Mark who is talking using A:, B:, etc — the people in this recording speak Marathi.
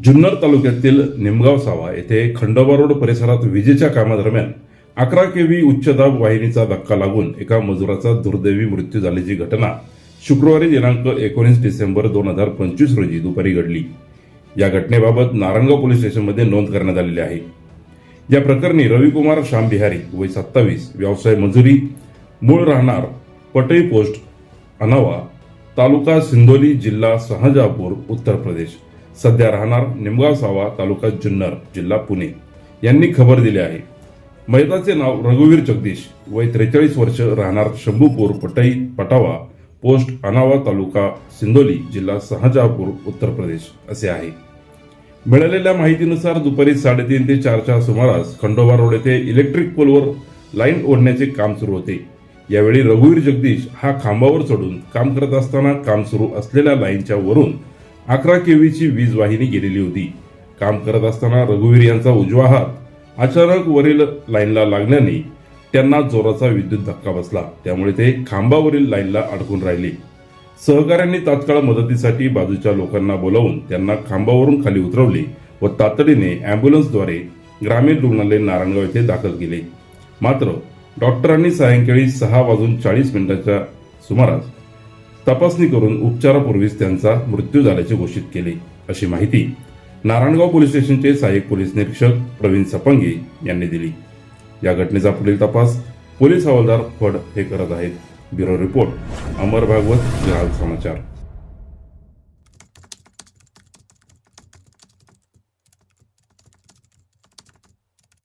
A: जुन्नर तालुक्यातील निमगाव सावा येथे खंडोबा रोड परिसरात विजेच्या कामादरम्यान 11 केव्ही उच्चदाब वाहिनीचा धक्का लागून एका मजुराचा दुर्दैवी मृत्यू झाल्याची घटना शुक्रवारी दिनांक 19 डिसेंबर 2025 रोजी दुपारी घडली। या घटनेबाबत नारायणगाव पोलीस स्टेशनमध्ये नोंद करण्यात आलेली आहे। या प्रकरणी रविकुमार श्याम बिहारी वय 27 व्यवसाय मजुरी मूळ राहणार पटई पोस्ट अनावा तालुका सिंदोली जिल्हा शहाजहांपूर उत्तर प्रदेश सध्या राहणार निमगाव सावा तालुका जुन्नर जिल्हा पुणे यांनी खबर दिली आहे। मयताचे नाव रघुवीर जगदीश वय 43 वर्ष राहणार शंभूपूर पटई पटावा पोस्ट अनावा तालुका सिंदोली जिल्हा शहाजहांपूर उत्तर प्रदेश असे आहे। मिळालेल्या माहितीनुसार दुपारी 3:30 ते 4च्या सुमारास खंडोबा रोड येथे इलेक्ट्रिक पोलवर लाईन ओढण्याचे काम सुरू होते। यावेळी रघुवीर जगदीश हा खांबावर चढून काम करत असताना काम सुरू असलेल्या लाईनच्या वरून 11 केव्हीची वीज वाहिनी गेलेली होती। काम करत असताना रघुवीर यांचा उजवा हात अचानक वरील लाईनला लागल्याने त्यांना जोराचा विद्युत धक्का बसला, त्यामुळे ते खांबावरील लाईनला अडकून राहिले। सहकाऱ्यांनी तात्काळ मदतीसाठी बाजूच्या लोकांना बोलावून त्यांना खांबावरून खाली उतरवले व तातडीने अँब्युलन्सद्वारे ग्रामीण रुग्णालय नारायणगाव येथे दाखल केले। मात्र डॉक्टरांनी सायंकाळी 6:40 सुमारास तपासणी करून उपचारापूर्वीच त्यांचा मृत्यू झाल्याचे घोषित केले, अशी माहिती नारायणगाव पोलीस स्टेशनचे सहाय्यक पोलीस निरीक्षक प्रवीण सपांगे यांनी दिली। या घटनेचा पुढील तपास पोलीस हवालदार फड हे करत आहेत। ब्युरो रिपोर्ट अमर भागवत, ग्राहक समाचार।